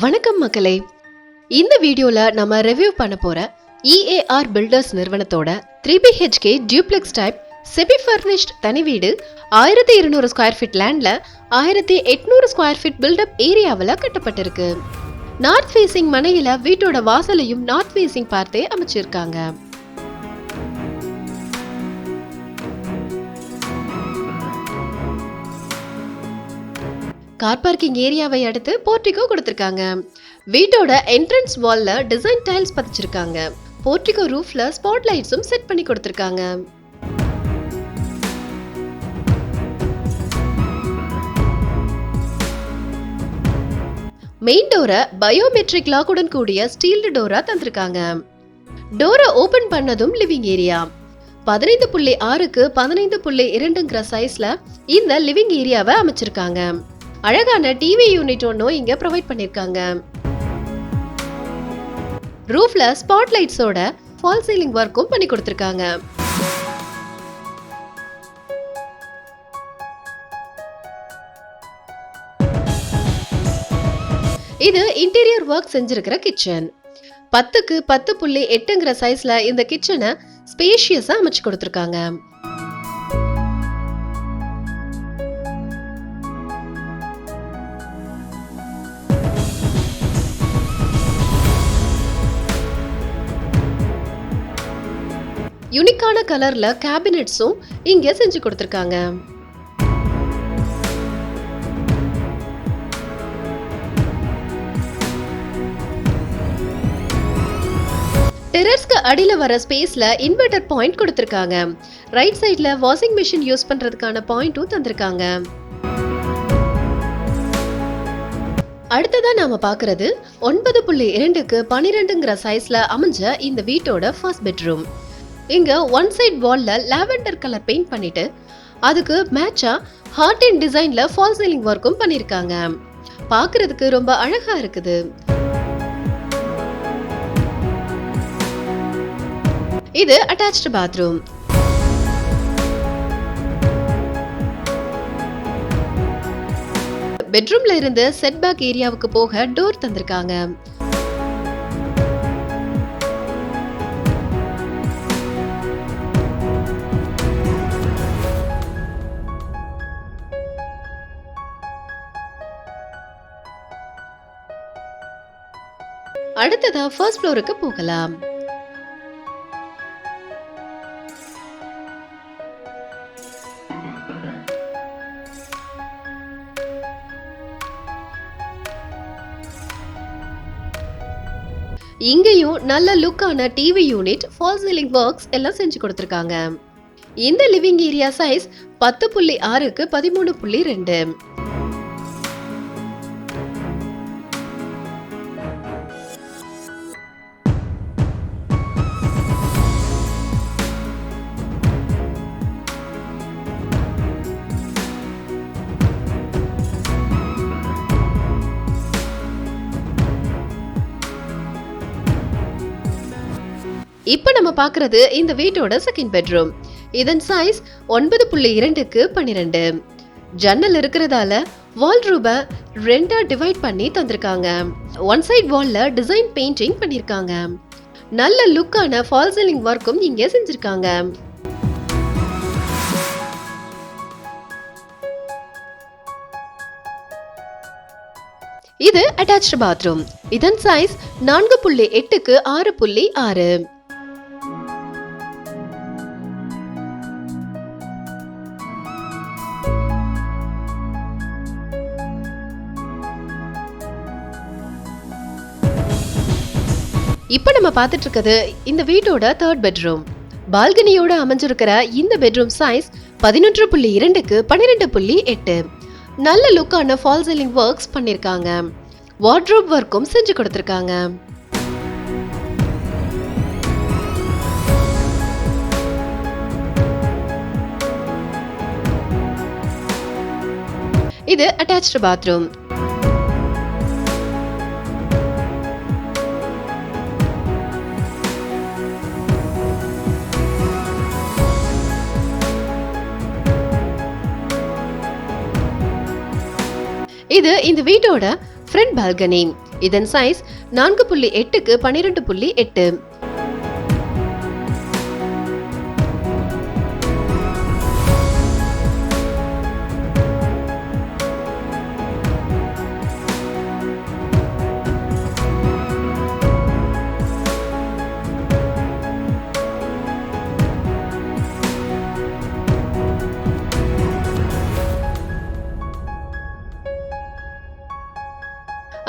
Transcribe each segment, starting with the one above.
வணக்கம் மக்களே, இந்த வீடியோல நம்ம ரிவ்யூ பண்ண போற EAR பில்டர்ஸ் நிறுவனத்தோட 3BHK duplex type semi furnished தனி வீடு 1200 ஸ்கொயர் ஃபீட் லேண்ட்ல 1800 ஸ்கொயர் ஃபீட் பில்டப் ஏரியாவில் கட்டப்பட்டிருக்கு. நார்த் ஃபேசிங் மனையில வீட்டோட வாசலையும் நார்த் ஃபேசிங் பார்த்தே அமைச்சிருக்காங்க. கார் பார்க்கிங் ஏரியாவை அடுத்து போர்டிகோ கொடுத்திருக்காங்க. வீட்டோட என்ட்ரன்ஸ் வால்ல டிசைன் டைல்ஸ் பதிச்சிருக்காங்க. போர்டிகோ ரூஃப்ல ஸ்பாட் லைட்ஸும் செட் பண்ணி கொடுத்திருக்காங்க. மெயின் டோரை பயோமெட்ரிக் லாக்குடன் கூடிய ஸ்டீல்டு டோரா தந்திருக்காங்க. டோரை ஓபன் பண்ணதும் லிவிங் ஏரியா 15.6க்கு 15.2ங்கிற சைஸ்ல இந்த லிவிங் ஏரியாவை அமைச்சிருக்காங்க. அழகான டிவி யூனிட் ஒன்னும் இங்க ப்ரொவைட் பண்ணிருக்காங்க. ரூஃப்ல ஸ்பாட் லைட்ஸோட ஃபால் சீலிங் வர்க்கும் பண்ணி கொடுத்திருக்காங்க. இது இன்டீரியர் ஒர்க் செஞ்சிருக்கிற கிச்சன். 10க்கு 10.8ங்கிற சைஸ்ல இந்த கிச்சனை ஸ்பேஷியஸா அமைச்சு கொடுத்திருக்காங்க. யூனிக்கான கலர்ல கேபினெட்ஸும் இங்க செஞ்சு கொடுத்திருக்காங்க. டெரஸ்க்கு அடியில வர ஸ்பேஸ்ல இன்வெர்டர் பாயிண்ட் கொடுத்திருக்காங்க. ரைட் சைடுல வாஷிங் மெஷின் யூஸ் பண்றதுக்கான பாயிண்ட்டும் தந்திருக்காங்க. அடுத்ததா நாம பாக்குறது 9.2க்கு 12ங்கிற சைஸ்ல அமைஞ்ச இந்த வீட்டோட ஃபர்ஸ்ட் பெட்ரூம். இங்க ஒன் சைட் வால்ல லாவெண்டர் கலர் பெயிண்ட் பண்ணிட்டு அதுக்கு மேட்சா ஹார்ட் அண்ட் டிசைன்ல ஃபால் சீலிங் வர்க்கும் பண்ணிருக்காங்க. பாக்குறதுக்கு ரொம்ப அழகா இருக்குது. இது அட்டாச்ட் பாத்ரூம். பெட்ரூம்ல இருந்து செட் பேக் ஏரியாவுக்கு போக டோர் தந்திருக்காங்க. அடுத்ததா ஃபர்ஸ்ட் ஃப்ளோருக்கு போகலாம். இங்கேயும் நல்ல லுக்கான TV unit, fall ceiling works எல்லாம் செஞ்சு கொடுத்திருக்காங்க. இந்த லிவிங் ஏரியா சைஸ் 10.6க்கு 13.2. இப்ப நம்ம பாக்குறது இந்த வீட்டோட செகண்ட் பெட்ரூம். இதன் சைஸ் 9.2க்கு 12. ஜன்னல் இருக்கிறதால வால் ரூப ரெண்டா டிவைட் பண்ணி தந்திருக்காங்க. ஒன் சைட் வால்ல டிசைன் பெயிண்டிங் பண்ணிருக்காங்க. நல்ல லுக்கான ஃபால் சீலிங் வர்க்கும் இங்க செஞ்சிருக்காங்க. இது அட்டாச்ட் பாத்ரூம். இதன் சைஸ் 4.8க்கு 6.6. இப்ப நம்ம பார்த்துட்டு இருக்கிறது இந்த வீட்டோட தேர்ட் பெட்ரூம். பால்கனியோட அமைஞ்சிருக்கிற இந்த பெட்ரூம் சைஸ் 11.2க்கு 12.8. நல்ல லுக்கான ஃபால் சீலிங் ஒர்க்ஸ் பண்ணிருக்காங்க. வார்ட்ரோப் ஒர்க்கும் செஞ்சு கொடுத்திருக்காங்க. இது அட்டாச்ட் பாத்ரூம். இது இந்த வீட்டோட ஃப்ரண்ட் பால்கனி. இதன் சைஸ் 4.8க்கு 12.8.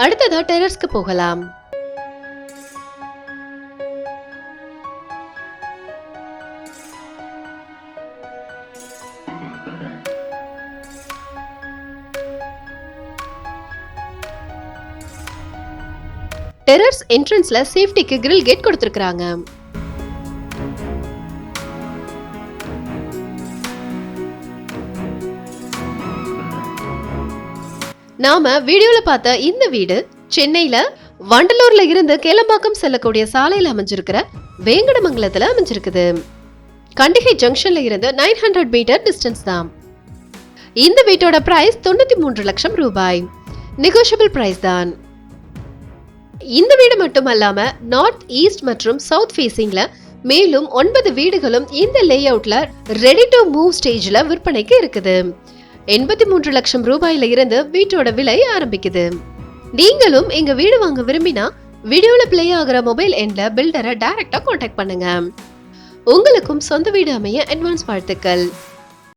அடுத்ததா டெரஸ்க்கு போகலாம். டெரஸ் என்ட்ரன்ஸ்ல சேஃப்டிக்கு கிரில் கேட் கொடுத்திருக்காங்க. நாம வீடியோல பார்த்த இந்த வீடு சென்னையில வண்டலூர்ல இருந்து கேளம்பாக்கம் செல்லக்கூடிய சாலையில அமைஞ்சிருக்கிற வேங்கடமங்கலத்துல அமைஞ்சிருக்குது. கண்டிகை ஜங்ஷன்ல இருந்து 900 மீட்டர் டிஸ்டன்ஸ் தான். இந்த வீட்டோட பிரைஸ் 93 லட்சம் ரூபாய். நெகோஷியபிள் பிரைஸ் தான். இந்த வீடு மட்டுமல்லாம நார்த் ஈஸ்ட் மற்றும் சவுத் ஃபேசிங்ல மேலும் 9 வீடுகளும் இந்த லே அவுட்ல ரெடி டு மூவ் ஸ்டேஜ்ல விற்பனைக்கு இருக்குது. 83 லட்சம் ரூபாயில இருந்து வீட்டோட விலை ஆரம்பிக்குது. நீங்களும் எங்க வீடு வாங்க விரும்பினா வீடியோல பிளே ஆகிற மொபைல் எண்ல பில்டரை டைரக்டா கான்டாக்ட் பண்ணுங்க. உங்களுக்கும் சொந்த வீடு அமைய அட்வான்ஸ் வாழ்த்துக்கள்.